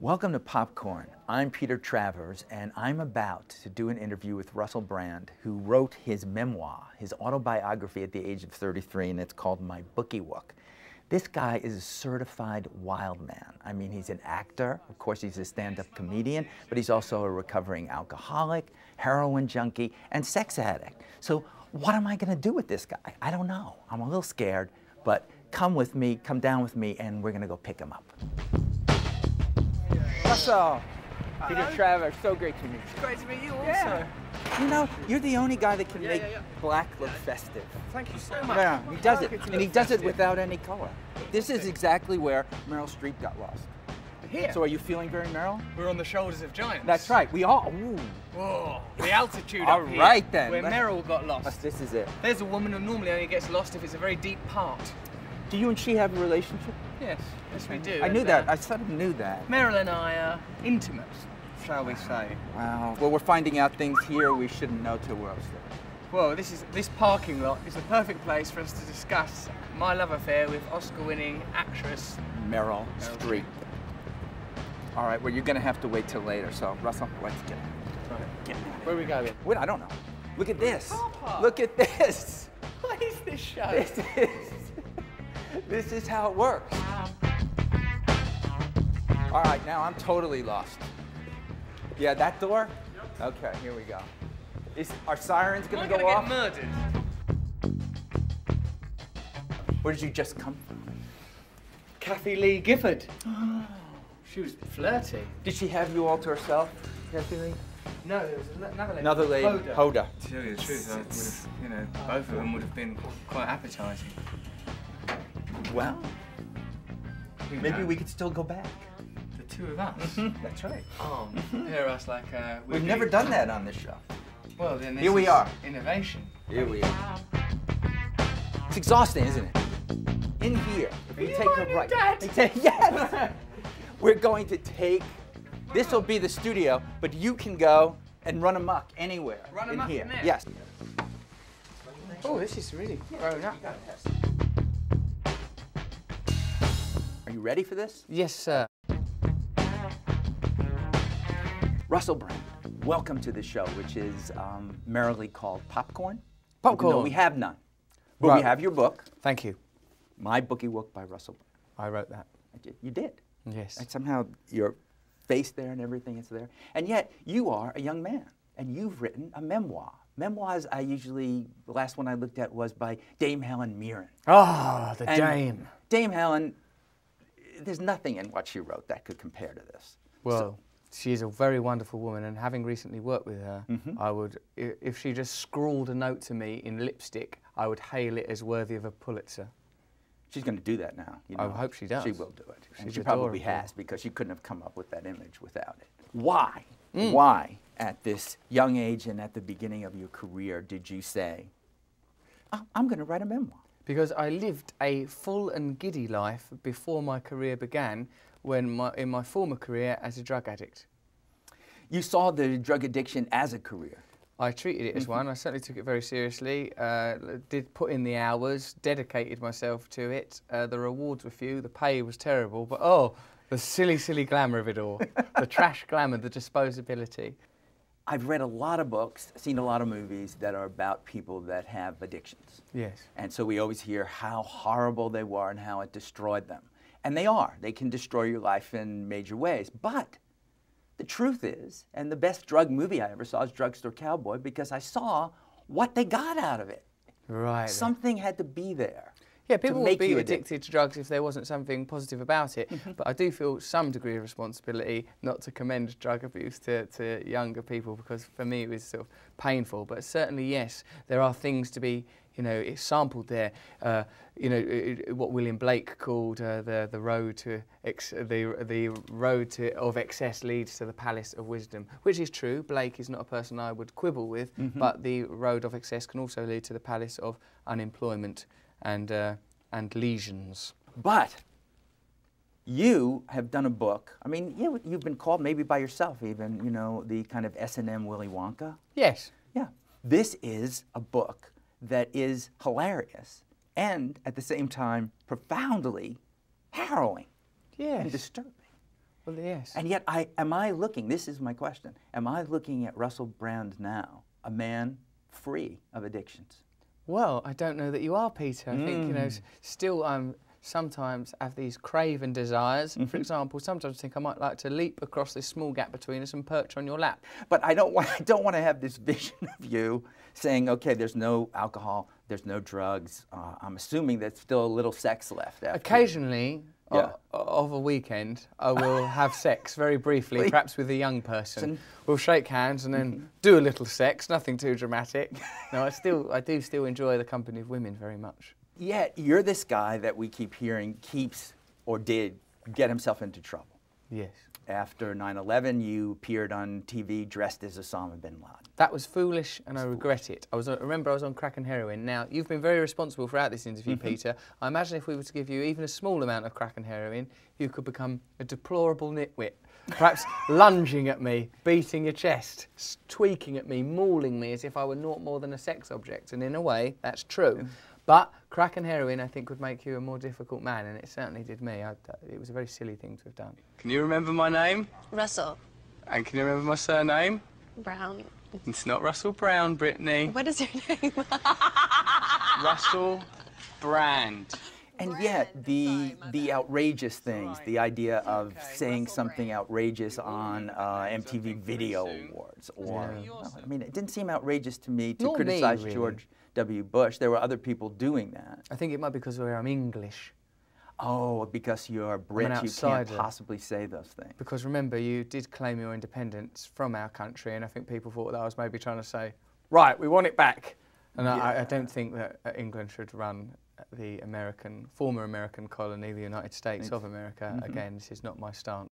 Welcome to Popcorn. I'm Peter Travers, and I'm about to do an interview with Russell Brand, who wrote his memoir, his autobiography at the age of 33, and it's called My Bookie Wook. This guy is a certified wild man. I mean, he's an actor. Of course, he's a stand-up comedian, but he's also a recovering alcoholic, heroin junkie, and sex addict. So what am I going to do with this guy? I don't know. I'm a little scared, but come with me, come down with me, and we're going to go pick him up. Russell, Peter Travers, so great to meet you. It's great to meet you also. Yeah. You know, you're the only guy that can make black look festive. Thank you so much. Yeah, he does it, and he does it without any color. This is exactly where Meryl Streep got lost. Here. So are you feeling very Meryl? We're on the shoulders of giants. That's right, we all. Ooh. Whoa, the altitude All up here. right then. Where Meryl got lost. This is it. There's a woman who normally only gets lost if it's a very deep part. Do you and she have a relationship? Yes, yes we do. I knew And, that, I sort of knew that. Meryl and I are intimate, shall we say. Wow. Well, we're finding out things here we shouldn't know till we're upstairs. Well, this parking lot is the perfect place for us to discuss my love affair with Oscar-winning actress Meryl Streep. All right, well, you're going to have to wait till later, so Russell, let's get it. Right. Where are we going? Wait, I don't know. Look at this. Car park. Look at this. What is this show? This is how it works. All right, now I'm totally lost. Yeah, that door? Yep. Okay, here we go. Is our sirens going to go off? Am I going to get murdered? Where did you just come from? Kathy Lee Gifford. She was flirty. Did she have you all to herself, Kathy Lee? No, there was another lady. Another lady, Hoda. To tell you the truth, I would have, you know, both of them would have been quite appetizing. Well, maybe we could still go back. The two of us. That's right. Hear us like We've never done that on this show. Well, then this Here we is are. Innovation. Here we are. It's exhausting, isn't it? In here, if we take a right. Yes. We're going to take. This will be the studio, but you can go and run amok anywhere. Run in amok here. in there? Yes. Oh, this is really grown up. Are you ready for this? Yes, sir. Russell Brand, welcome to the show, which is merrily called Popcorn. Popcorn. Even though we have none. But Right. we have your book, Thank you. My Bookie Wook by Russell Brand. I wrote that. You did. Yes. And somehow your face there and everything is there. And yet you are a young man and you've written a memoir. Memoirs the last one I looked at was by Dame Helen Mirren. Ah, the And Dame. Dame Helen, there's nothing in what she wrote that could compare to this. Well, she is a very wonderful woman, and having recently worked with her, Mm-hmm. I would, if she just scrawled a note to me in lipstick, I would hail it as worthy of a Pulitzer. She's going to do that now. You know. I hope she does. She will do it. And She's she probably adorable. has, because she couldn't have come up with that image without it. Why? Why, at this young age and at the beginning of your career, did you say, oh, I'm going to write a memoir? Because I lived a full and giddy life before my career began, in my former career as a drug addict. You saw the drug addiction as a career. I treated it as one. I certainly took it very seriously, did put in the hours, dedicated myself to it. The rewards were few, the pay was terrible, but oh, the silly, silly glamour of it all. The trash glamour, the disposability. I've read a lot of books, seen a lot of movies that are about people that have addictions. Yes. And so we always hear how horrible they were and how it destroyed them. And they are. They can destroy your life in major ways. But the truth is, and the best drug movie I ever saw is Drugstore Cowboy, because I saw what they got out of it. Right. Something had to be there. Yeah, people would make be you addicted to drugs if there wasn't something positive about it. But I do feel some degree of responsibility not to commend drug abuse to younger people, because for me it was sort of painful. But certainly, yes, there are things to be, you know, it's sampled there. You know, what William Blake called the road to of excess leads to the palace of wisdom, which is true. Blake is not a person I would quibble with, but the road of excess can also lead to the palace of unemployment and lesions. But you have done a book. I mean, you've been called maybe by yourself even, you know, the kind of S&M Willy Wonka. Yes. Yeah. This is a book that is hilarious and at the same time profoundly harrowing and Yes. disturbing. Well, yes. And yet, am I looking, this is my question, am I looking at Russell Brand now, a man free of addictions? Well, I don't know that you are, Peter. I think, you know, still sometimes have these craven desires. For example, sometimes I think I might like to leap across this small gap between us and perch on your lap. But I don't want to have this vision of you saying, okay, there's no alcohol, there's no drugs. I'm assuming there's still a little sex left. Occasionally, of a weekend, I will have sex very briefly, perhaps with a young person. We'll shake hands and then do a little sex, nothing too dramatic. No, I do still enjoy the company of women very much. Yet you're this guy that we keep hearing keeps or did get himself into trouble. Yes. After 9/11, you appeared on TV dressed as Osama bin Laden. That was foolish, and I regret it. I remember I was on crack and heroin. Now, you've been very responsible throughout this interview, Peter. I imagine if we were to give you even a small amount of crack and heroin, you could become a deplorable nitwit. Perhaps lunging at me, beating your chest, tweaking at me, mauling me as if I were naught more than a sex object. And in a way, that's true. But crack and heroin, I think, would make you a more difficult man, and it certainly did me. It was a very silly thing to have done. Can you remember my name? Russell. And can you remember my surname? Brown. It's not Russell Brown, Brittany. What is your name? Russell Brand. And yet, the outrageous things, the idea of saying something outrageous on MTV Video Awards, or, well, I mean, it didn't seem outrageous to me to Not criticize me, really. George W. Bush. There were other people doing that. I think it might be because I'm English. Oh, because you're Brit, you can't possibly say those things. Because remember, you did claim your independence from our country, and I think people thought that I was maybe trying to say, right, we want it back. And I don't think that England should run the former American colony, the United States of America. Again, this is not my stance.